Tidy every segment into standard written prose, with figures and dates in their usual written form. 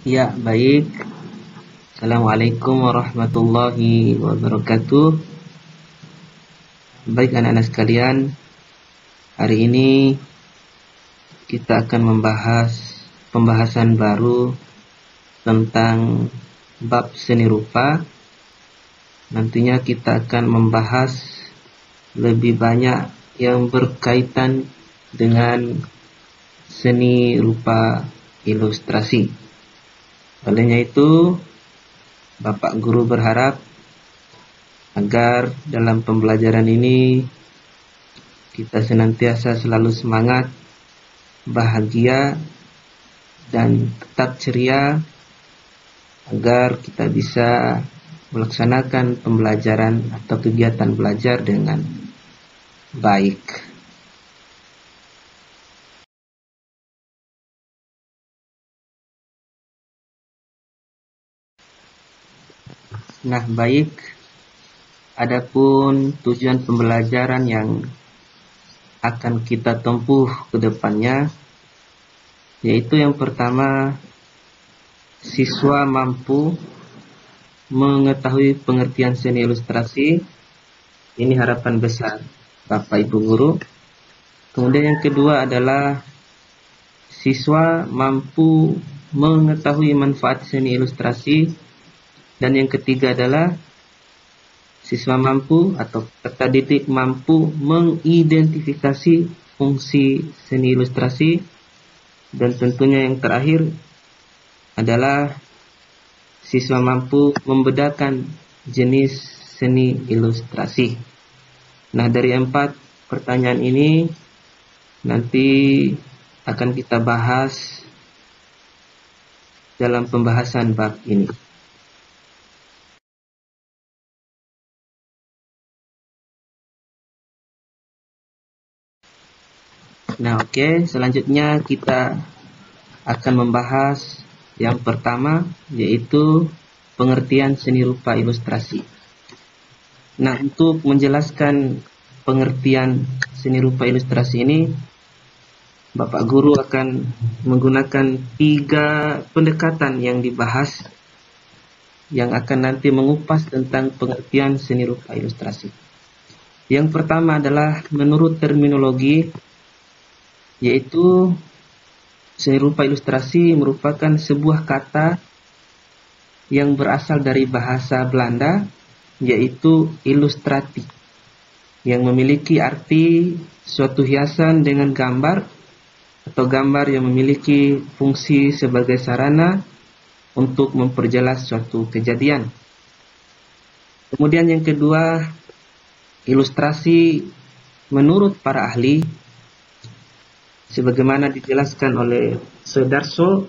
Ya, baik. Assalamualaikum warahmatullahi wabarakatuh. Baik anak-anak sekalian, hari ini kita akan membahas pembahasan baru tentang bab seni rupa. Nantinya kita akan membahas lebih banyak yang berkaitan dengan seni rupa ilustrasi. Olehnya itu, Bapak Guru berharap agar dalam pembelajaran ini kita senantiasa selalu semangat, bahagia, dan tetap ceria agar kita bisa melaksanakan pembelajaran atau kegiatan belajar dengan baik. Nah, baik. Adapun tujuan pembelajaran yang akan kita tempuh ke depannya, yaitu yang pertama, siswa mampu mengetahui pengertian seni ilustrasi. Ini harapan besar Bapak Ibu Guru. Kemudian yang kedua adalah siswa mampu mengetahui manfaat seni ilustrasi. Dan yang ketiga adalah siswa mampu atau peserta didik mampu mengidentifikasi fungsi seni ilustrasi. Dan tentunya yang terakhir adalah siswa mampu membedakan jenis seni ilustrasi. Nah, dari 4 pertanyaan ini nanti akan kita bahas dalam pembahasan bab ini. Nah, oke, selanjutnya kita akan membahas yang pertama, yaitu pengertian seni rupa ilustrasi. Nah, untuk menjelaskan pengertian seni rupa ilustrasi ini, Bapak Guru akan menggunakan 3 pendekatan yang dibahas, yang akan nanti mengupas tentang pengertian seni rupa ilustrasi. Yang pertama adalah menurut terminologi, yaitu seni rupa ilustrasi merupakan sebuah kata yang berasal dari bahasa Belanda, yaitu ilustrati, yang memiliki arti suatu hiasan dengan gambar atau gambar yang memiliki fungsi sebagai sarana untuk memperjelas suatu kejadian. Kemudian yang kedua, ilustrasi menurut para ahli, sebagaimana dijelaskan oleh Sudarso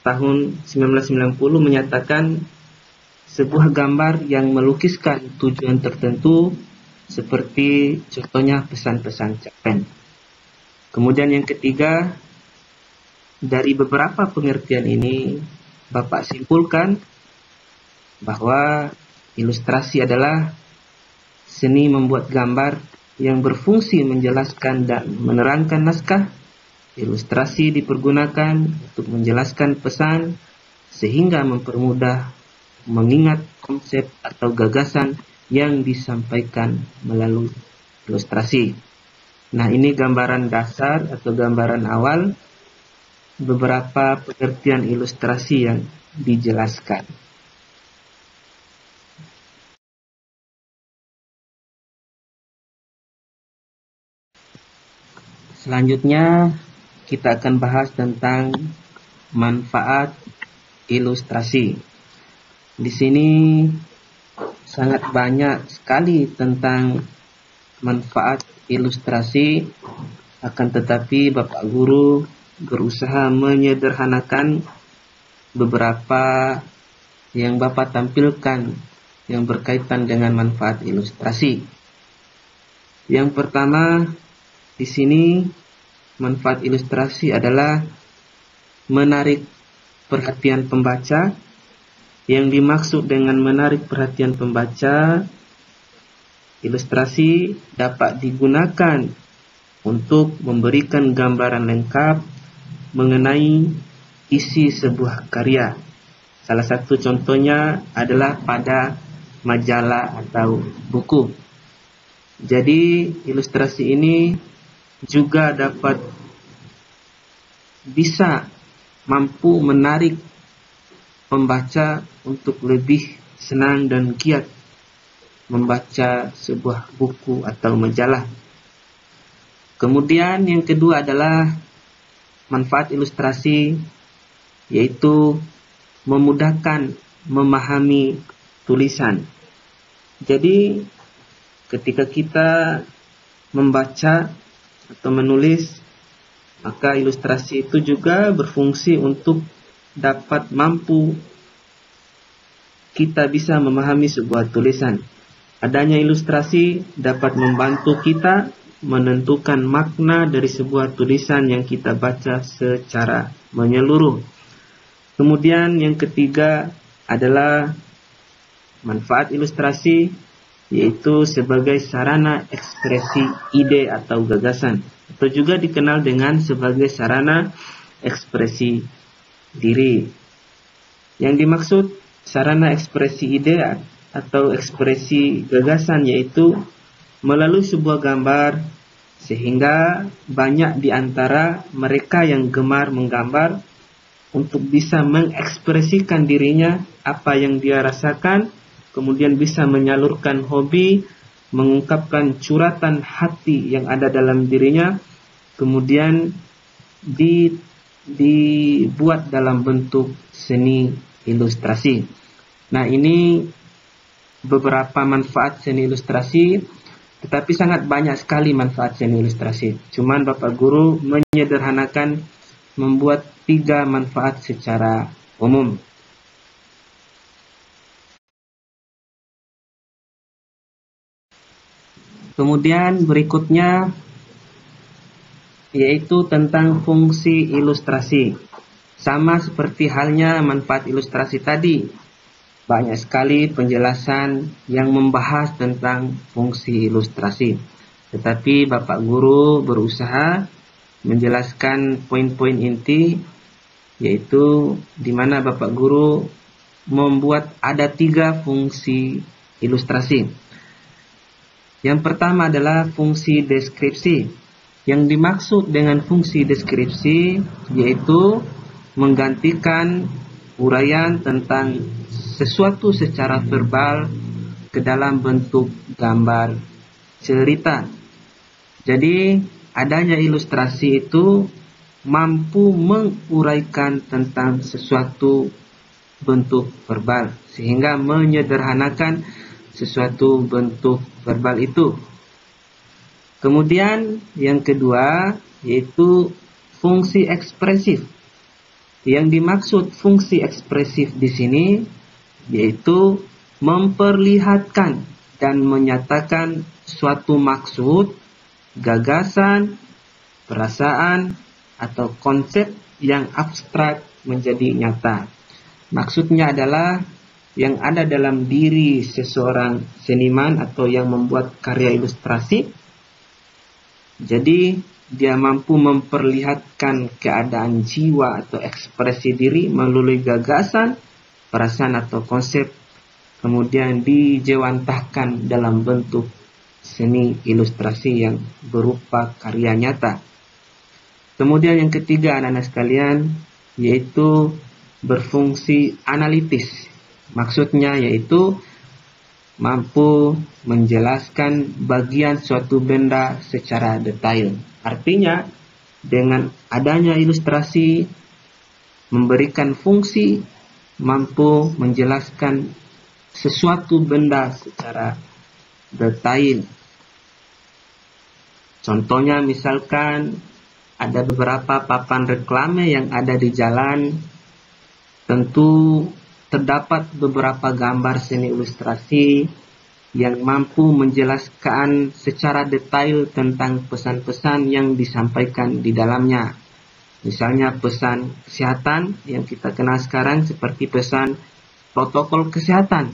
tahun 1990, menyatakan sebuah gambar yang melukiskan tujuan tertentu, seperti contohnya pesan-pesan cerpen. Kemudian yang ketiga, dari beberapa pengertian ini Bapak simpulkan bahwa ilustrasi adalah seni membuat gambar yang berfungsi menjelaskan dan menerangkan naskah. Ilustrasi dipergunakan untuk menjelaskan pesan sehingga mempermudah mengingat konsep atau gagasan yang disampaikan melalui ilustrasi. Nah, ini gambaran dasar atau gambaran awal beberapa pengertian ilustrasi yang dijelaskan. Selanjutnya kita akan bahas tentang manfaat ilustrasi. Di sini sangat banyak sekali tentang manfaat ilustrasi, akan tetapi Bapak Guru berusaha menyederhanakan beberapa yang Bapak tampilkan yang berkaitan dengan manfaat ilustrasi. Yang pertama, di sini manfaat ilustrasi adalah menarik perhatian pembaca. Yang dimaksud dengan menarik perhatian pembaca, ilustrasi dapat digunakan untuk memberikan gambaran lengkap mengenai isi sebuah karya. Salah satu contohnya adalah pada majalah atau buku. Jadi ilustrasi ini juga dapat bisa mampu menarik pembaca untuk lebih senang dan giat membaca sebuah buku atau majalah. Kemudian yang kedua adalah manfaat ilustrasi, yaitu memudahkan memahami tulisan. Jadi ketika kita membaca atau menulis, maka ilustrasi itu juga berfungsi untuk dapat mampu kita bisa memahami sebuah tulisan. Adanya ilustrasi dapat membantu kita menentukan makna dari sebuah tulisan yang kita baca secara menyeluruh. Kemudian yang ketiga adalah manfaat ilustrasi, yaitu sebagai sarana ekspresi ide atau gagasan, atau juga dikenal dengan sebagai sarana ekspresi diri. Yang dimaksud sarana ekspresi ide atau ekspresi gagasan yaitu melalui sebuah gambar, sehingga banyak di antara mereka yang gemar menggambar untuk bisa mengekspresikan dirinya, apa yang dia rasakan, kemudian bisa menyalurkan hobi, mengungkapkan curhatan hati yang ada dalam dirinya, kemudian dibuat dalam bentuk seni ilustrasi. Nah, ini beberapa manfaat seni ilustrasi, tetapi sangat banyak sekali manfaat seni ilustrasi. Cuman Bapak Guru menyederhanakan membuat 3 manfaat secara umum. Kemudian berikutnya yaitu tentang fungsi ilustrasi. Sama seperti halnya manfaat ilustrasi tadi, banyak sekali penjelasan yang membahas tentang fungsi ilustrasi. Tetapi Bapak Guru berusaha menjelaskan poin-poin inti, yaitu di mana Bapak Guru membuat ada 3 fungsi ilustrasi. Yang pertama adalah fungsi deskripsi. Yang dimaksud dengan fungsi deskripsi yaitu menggantikan uraian tentang sesuatu secara verbal ke dalam bentuk gambar cerita. Jadi adanya ilustrasi itu mampu menguraikan tentang sesuatu bentuk verbal, sehingga menyederhanakan sesuatu bentuk verbal itu. Kemudian yang kedua yaitu fungsi ekspresif. Yang dimaksud fungsi ekspresif di sini yaitu memperlihatkan dan menyatakan suatu maksud, gagasan, perasaan, atau konsep yang abstrak menjadi nyata. Maksudnya adalah yang ada dalam diri seseorang seniman atau yang membuat karya ilustrasi. Jadi dia mampu memperlihatkan keadaan jiwa atau ekspresi diri melalui gagasan, perasaan atau konsep, kemudian dijewantahkan dalam bentuk seni ilustrasi yang berupa karya nyata. Kemudian yang ketiga anak-anak sekalian yaitu berfungsi analitis. Maksudnya yaitu mampu menjelaskan bagian suatu benda secara detail. Artinya dengan adanya ilustrasi memberikan fungsi mampu menjelaskan sesuatu benda secara detail. Contohnya misalkan ada beberapa papan reklame yang ada di jalan, tentu terdapat beberapa gambar seni ilustrasi yang mampu menjelaskan secara detail tentang pesan-pesan yang disampaikan di dalamnya. Misalnya pesan kesehatan yang kita kenal sekarang seperti pesan protokol kesehatan,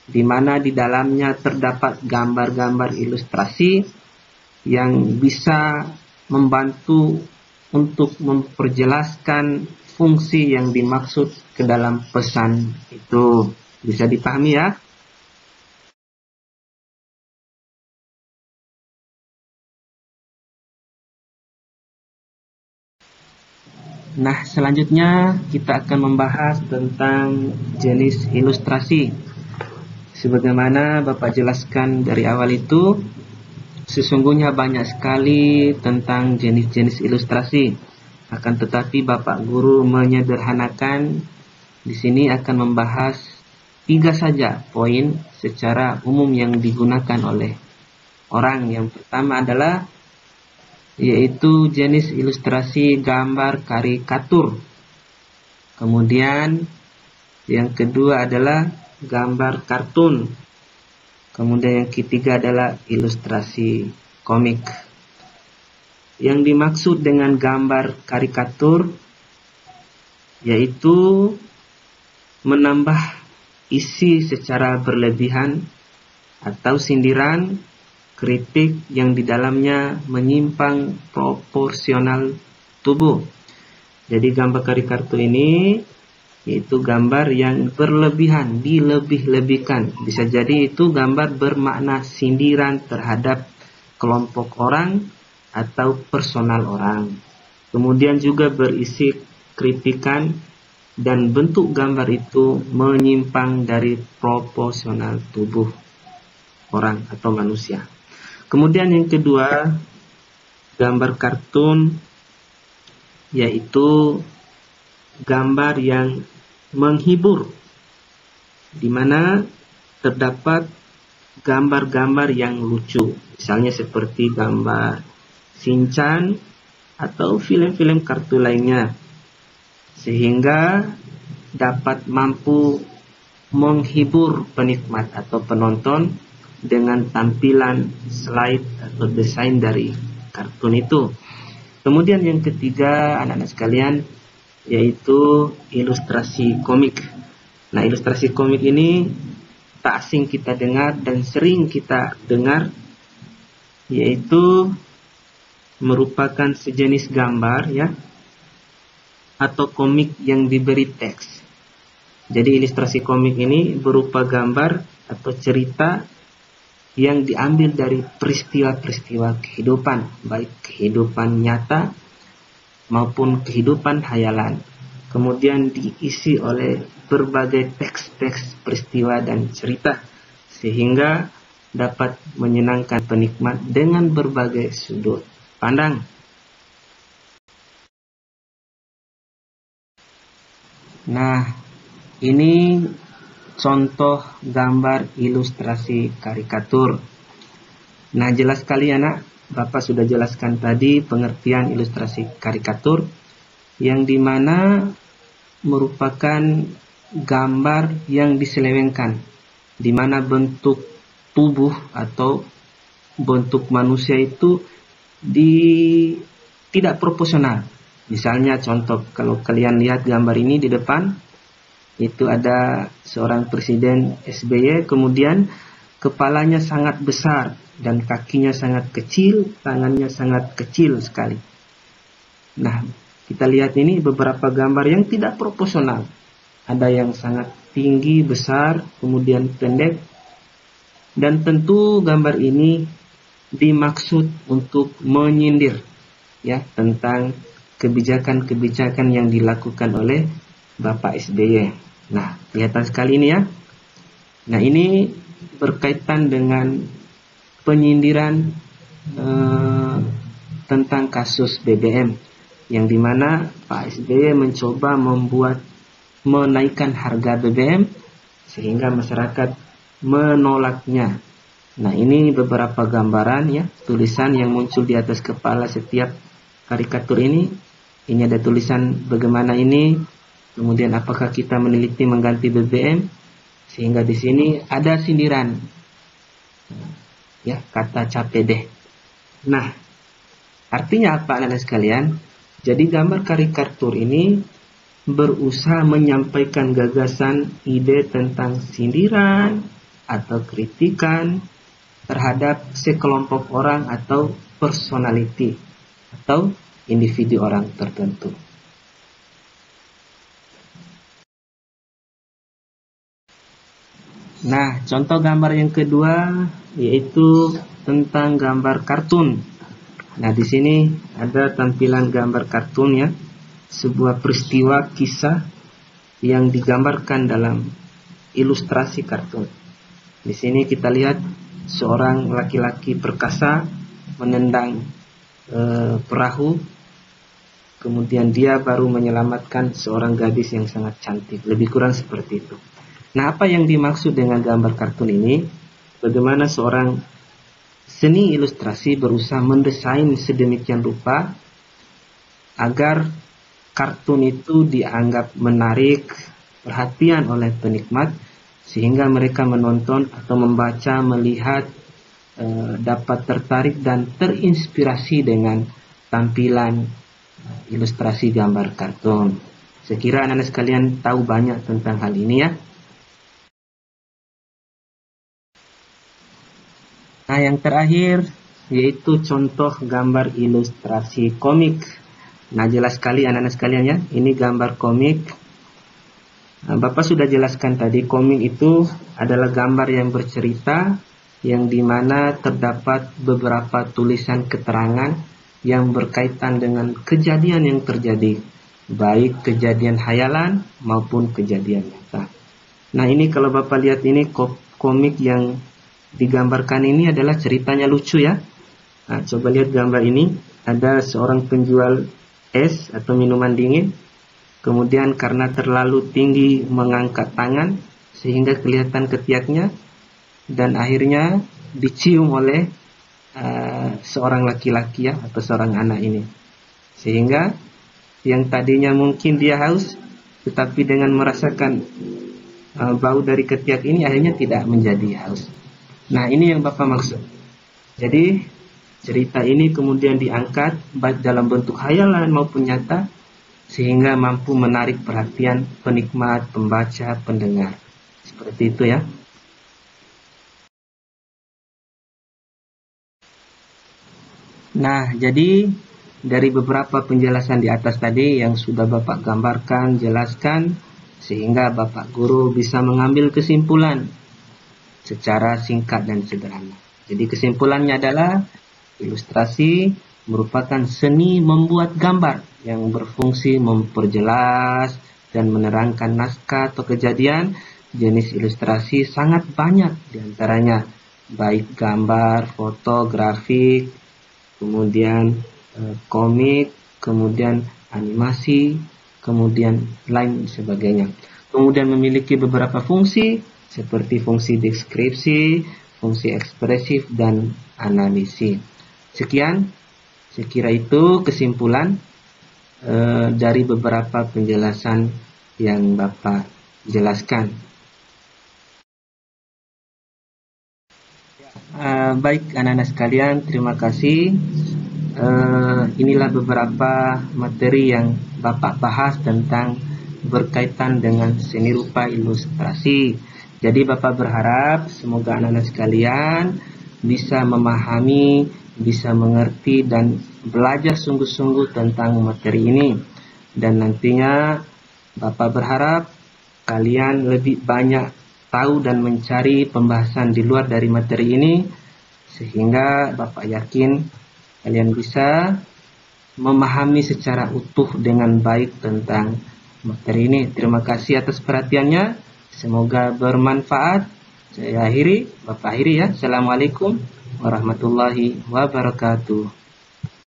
di mana di dalamnya terdapat gambar-gambar ilustrasi yang bisa membantu untuk memperjelaskan fungsi yang dimaksud ke dalam pesan itu. Bisa dipahami ya? Nah, selanjutnya kita akan membahas tentang jenis ilustrasi. Sebagaimana Bapak jelaskan dari awal itu, sesungguhnya banyak sekali tentang jenis-jenis ilustrasi. Akan tetapi Bapak Guru menyederhanakan di sini akan membahas 3 saja poin secara umum yang digunakan oleh orang. Yang pertama adalah yaitu jenis ilustrasi gambar karikatur. Kemudian yang kedua adalah gambar kartun. Kemudian yang ketiga adalah ilustrasi komik. Yang dimaksud dengan gambar karikatur yaitu menambah isi secara berlebihan atau sindiran, kritik yang di dalamnya menyimpang proporsional tubuh. Jadi gambar karikatur ini yaitu gambar yang berlebihan, dilebih-lebihkan. Bisa jadi itu gambar bermakna sindiran terhadap kelompok orang atau personal orang. Kemudian juga berisi kritikan dan bentuk gambar itu menyimpang dari proporsional tubuh orang atau manusia. Kemudian yang kedua, gambar kartun yaitu gambar yang menghibur, di mana terdapat gambar-gambar yang lucu, misalnya seperti gambar Shinchan atau film-film kartun lainnya, sehingga dapat mampu menghibur penikmat atau penonton dengan tampilan slide atau desain dari kartun itu. Kemudian yang ketiga, anak-anak sekalian, yaitu ilustrasi komik. Nah, ilustrasi komik ini tak asing kita dengar dan sering kita dengar, yaitu merupakan sejenis gambar ya atau komik yang diberi teks. Jadi ilustrasi komik ini berupa gambar atau cerita yang diambil dari peristiwa-peristiwa kehidupan, baik kehidupan nyata maupun kehidupan hayalan. Kemudian diisi oleh berbagai teks-teks peristiwa dan cerita, sehingga dapat menyenangkan penikmat dengan berbagai sudut pandang. Nah, ini contoh gambar ilustrasi karikatur. Nah, jelas sekali anak, Bapak sudah jelaskan tadi pengertian ilustrasi karikatur, yang dimana merupakan gambar yang diselewengkan, di mana bentuk tubuh atau bentuk manusia itu tidak proporsional. Misalnya contoh, kalau kalian lihat gambar ini di depan, itu ada seorang presiden SBY, kemudian kepalanya sangat besar dan kakinya sangat kecil, tangannya sangat kecil sekali. Nah, kita lihat ini beberapa gambar yang tidak proporsional. Ada yang sangat tinggi, besar, kemudian pendek. Dan tentu gambar ini dimaksud untuk menyindir ya tentang kebijakan-kebijakan yang dilakukan oleh Bapak SBY. Nah, kelihatan sekali ini ya. Nah, ini berkaitan dengan penyindiran tentang kasus BBM, yang dimana Pak SBY mencoba menaikkan harga BBM sehingga masyarakat menolaknya. Nah, ini beberapa gambaran ya, tulisan yang muncul di atas kepala setiap karikatur ini. Ini ada tulisan bagaimana ini, kemudian apakah kita meneliti mengganti BBM, sehingga di sini ada sindiran ya, kata capek deh. Nah, artinya apa anak-anak sekalian? Jadi gambar karikatur ini berusaha menyampaikan gagasan, ide tentang sindiran atau kritikan terhadap sekelompok orang atau personality atau individu orang tertentu. Nah, contoh gambar yang kedua yaitu tentang gambar kartun. Nah, di sini ada tampilan gambar kartun ya, sebuah peristiwa kisah yang digambarkan dalam ilustrasi kartun. Di sini kita lihat seorang laki-laki perkasa menendang perahu, kemudian dia baru menyelamatkan seorang gadis yang sangat cantik. Lebih kurang seperti itu. Nah, apa yang dimaksud dengan gambar kartun ini? Bagaimana seorang seni ilustrasi berusaha mendesain sedemikian rupa agar kartun itu dianggap menarik perhatian oleh penikmat, sehingga mereka menonton atau membaca, melihat, dapat tertarik dan terinspirasi dengan tampilan ilustrasi gambar kartun. Saya kira anak-anak sekalian tahu banyak tentang hal ini ya. Nah, yang terakhir yaitu contoh gambar ilustrasi komik. Nah, jelas sekali anak-anak sekalian ya, ini gambar komik. Nah, Bapak sudah jelaskan tadi, komik itu adalah gambar yang bercerita, yang dimana terdapat beberapa tulisan keterangan yang berkaitan dengan kejadian yang terjadi, baik kejadian hayalan maupun kejadian nyata. Nah, ini kalau Bapak lihat ini komik yang digambarkan ini adalah ceritanya lucu ya. Nah, coba lihat gambar ini, ada seorang penjual es atau minuman dingin. Kemudian karena terlalu tinggi mengangkat tangan sehingga kelihatan ketiaknya, dan akhirnya dicium oleh seorang laki-laki ya, atau seorang anak ini. Sehingga yang tadinya mungkin dia haus, tetapi dengan merasakan bau dari ketiak ini akhirnya tidak menjadi haus. Nah, ini yang Bapak maksud. Jadi cerita ini kemudian diangkat baik dalam bentuk hayalan maupun nyata, sehingga mampu menarik perhatian penikmat, pembaca, pendengar. Seperti itu ya. Nah, jadi dari beberapa penjelasan di atas tadi yang sudah Bapak gambarkan, jelaskan, sehingga Bapak Guru bisa mengambil kesimpulan secara singkat dan sederhana. Jadi kesimpulannya adalah ilustrasi merupakan seni membuat gambar yang berfungsi memperjelas dan menerangkan naskah atau kejadian. Jenis ilustrasi sangat banyak diantaranya, baik gambar, foto, grafik, kemudian komik, kemudian animasi, kemudian lain sebagainya. Kemudian memiliki beberapa fungsi seperti fungsi deskripsi, fungsi ekspresif, dan analisis. Sekian, saya kira itu kesimpulan dari beberapa penjelasan yang Bapak jelaskan. Baik anak-anak sekalian, terima kasih. Inilah beberapa materi yang Bapak bahas tentang berkaitan dengan seni rupa ilustrasi. Jadi Bapak berharap semoga anak-anak sekalian bisa memahami, bisa mengerti dan belajar sungguh-sungguh tentang materi ini. Dan nantinya Bapak berharap kalian lebih banyak tahu dan mencari pembahasan di luar dari materi ini, sehingga Bapak yakin kalian bisa memahami secara utuh dengan baik tentang materi ini. Terima kasih atas perhatiannya. Semoga bermanfaat. Saya akhiri, Bapak akhiri ya. Assalamualaikum warahmatullahi wabarakatuh.